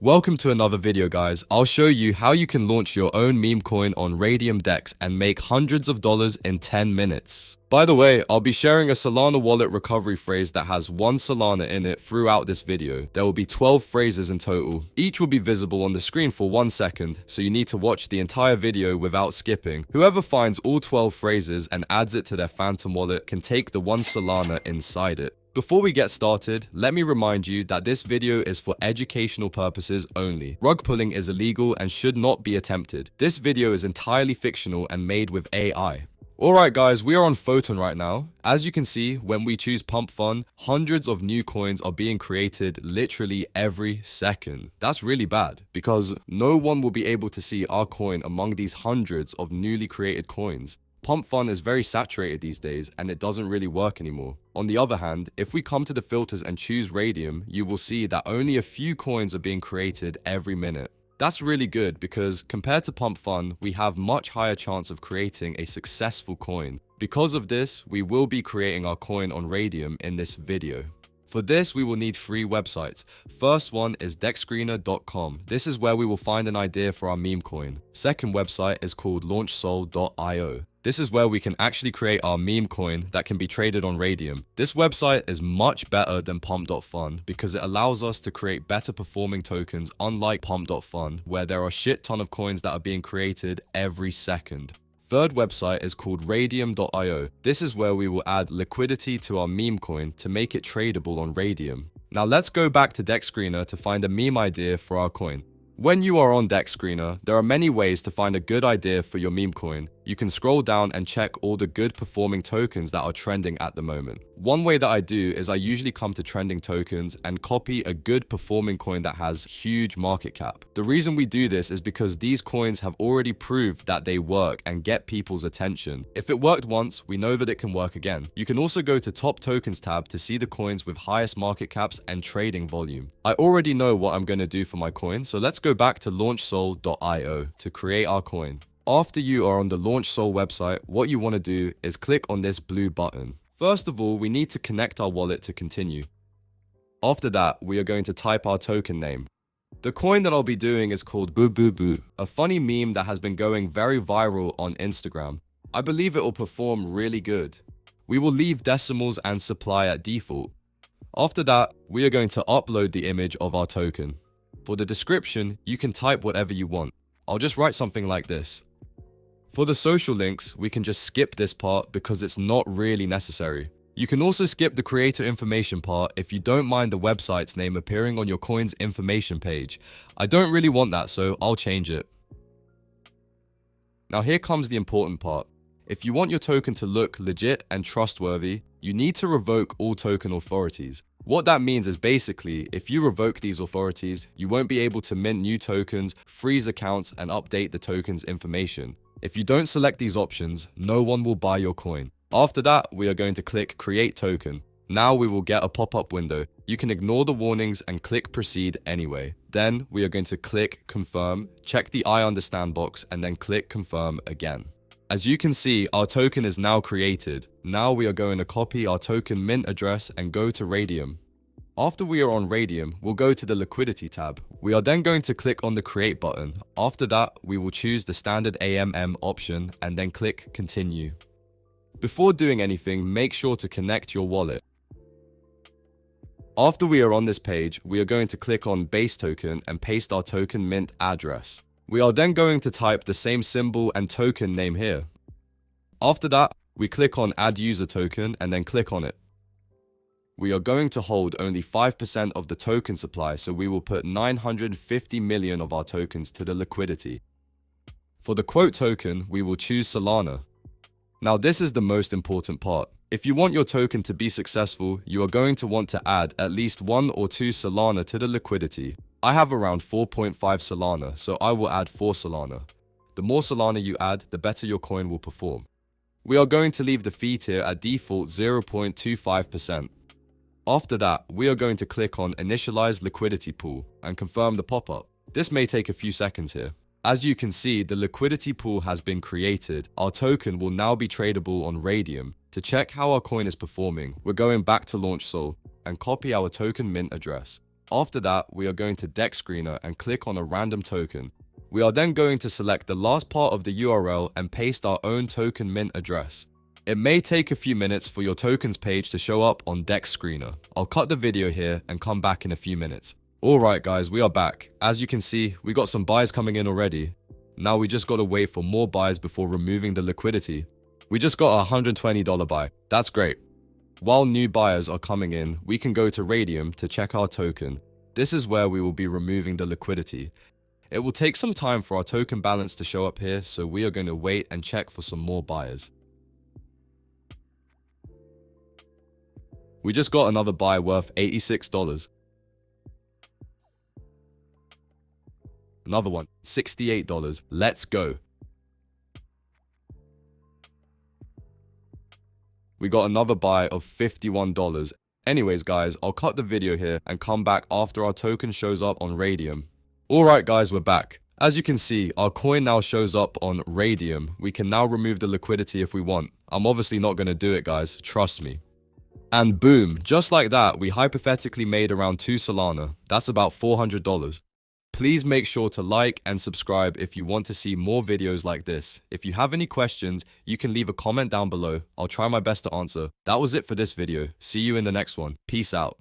Welcome to another video, guys. I'll show you how you can launch your own meme coin on Raydium DEX and make hundreds of dollars in 10 minutes. By the way, I'll be sharing a Solana wallet recovery phrase that has 1 Solana in it throughout this video. There will be 12 phrases in total. Each will be visible on the screen for 1 second, so you need to watch the entire video without skipping. Whoever finds all 12 phrases and adds it to their Phantom wallet can take the 1 Solana inside it. Before we get started, let me remind you that this video is for educational purposes only. Rug pulling is illegal and should not be attempted. This video is entirely fictional and made with AI. Alright guys, we are on Photon right now. As you can see, when we choose PumpFun, hundreds of new coins are being created literally every second. That's really bad, because no one will be able to see our coin among these hundreds of newly created coins. PumpFun is very saturated these days and it doesn't really work anymore. On the other hand, if we come to the filters and choose Raydium, you will see that only a few coins are being created every minute. That's really good because compared to PumpFun, we have much higher chance of creating a successful coin. Because of this, we will be creating our coin on Raydium in this video. For this, we will need 3 websites. First one is dexscreener.com. This is where we will find an idea for our meme coin. Second website is called launchsol.io. This is where we can actually create our meme coin that can be traded on Raydium. This website is much better than pump.fun because it allows us to create better performing tokens, unlike pump.fun, where there are a shit ton of coins that are being created every second. Third website is called Raydium.io. This is where we will add liquidity to our meme coin to make it tradable on Raydium. Now let's go back to DexScreener to find a meme idea for our coin. When you are on DexScreener, there are many ways to find a good idea for your meme coin. You can scroll down and check all the good performing tokens that are trending at the moment. One way that I do is I usually come to trending tokens and copy a good performing coin that has huge market cap. The reason we do this is because these coins have already proved that they work and get people's attention. If it worked once, we know that it can work again. You can also go to Top Tokens tab to see the coins with highest market caps and trading volume. I already know what I'm going to do for my coin, so let's go back to launchsol.io to create our coin. After you are on the LaunchSol website, what you want to do is click on this blue button. First of all, we need to connect our wallet to continue. After that, we are going to type our token name. The coin that I'll be doing is called Boo Boo Boo, a funny meme that has been going very viral on Instagram. I believe it will perform really good. We will leave decimals and supply at default. After that, we are going to upload the image of our token. For the description, you can type whatever you want. I'll just write something like this. For the social links, we can just skip this part because it's not really necessary. You can also skip the creator information part if you don't mind the website's name appearing on your coin's information page. I don't really want that, so I'll change it. Now here comes the important part. If you want your token to look legit and trustworthy, you need to revoke all token authorities. What that means is basically, if you revoke these authorities, you won't be able to mint new tokens, freeze accounts, and update the token's information. If you don't select these options, no one will buy your coin. After that, we are going to click Create Token. Now we will get a pop-up window. You can ignore the warnings and click Proceed anyway. Then we are going to click Confirm, check the I understand box, and then click Confirm again. As you can see, our token is now created. Now we are going to copy our token mint address and go to Raydium. After we are on Raydium, we'll go to the Liquidity tab. We are then going to click on the Create button. After that, we will choose the standard AMM option and then click Continue. Before doing anything, make sure to connect your wallet. After we are on this page, we are going to click on Base Token and paste our token mint address. We are then going to type the same symbol and token name here. After that, we click on Add User Token and then click on it. We are going to hold only 5% of the token supply, so we will put 950 million of our tokens to the liquidity. For the quote token, we will choose Solana. Now this is the most important part. If you want your token to be successful, you are going to want to add at least 1 or 2 Solana to the liquidity. I have around 4.5 Solana, so I will add 4 Solana. The more Solana you add, the better your coin will perform. We are going to leave the fee tier at default 0.25%. After that, we are going to click on Initialize Liquidity Pool and confirm the pop-up. This may take a few seconds here. As you can see, the liquidity pool has been created. Our token will now be tradable on Raydium. To check how our coin is performing, we're going back to LaunchSol and copy our token mint address. After that, we are going to Deck Screener and click on a random token. We are then going to select the last part of the URL and paste our own token mint address. It may take a few minutes for your tokens page to show up on Deck Screener. I'll cut the video here and come back in a few minutes. Alright guys, we are back. As you can see, we got some buys coming in already. Now we just gotta wait for more buys before removing the liquidity. We just got a $120 buy. That's great. While new buyers are coming in, we can go to Raydium to check our token. This is where we will be removing the liquidity. It will take some time for our token balance to show up here, so we are going to wait and check for some more buyers. We just got another buy worth $86. Another one, $68. Let's go. We got another buy of $51. Anyways guys, I'll cut the video here and come back after our token shows up on Raydium. Alright guys, we're back. As you can see, our coin now shows up on Raydium. We can now remove the liquidity if we want. I'm obviously not going to do it guys, trust me. And boom, just like that, we hypothetically made around 2 Solana. That's about $400. Please make sure to like and subscribe if you want to see more videos like this. If you have any questions, you can leave a comment down below. I'll try my best to answer. That was it for this video. See you in the next one. Peace out.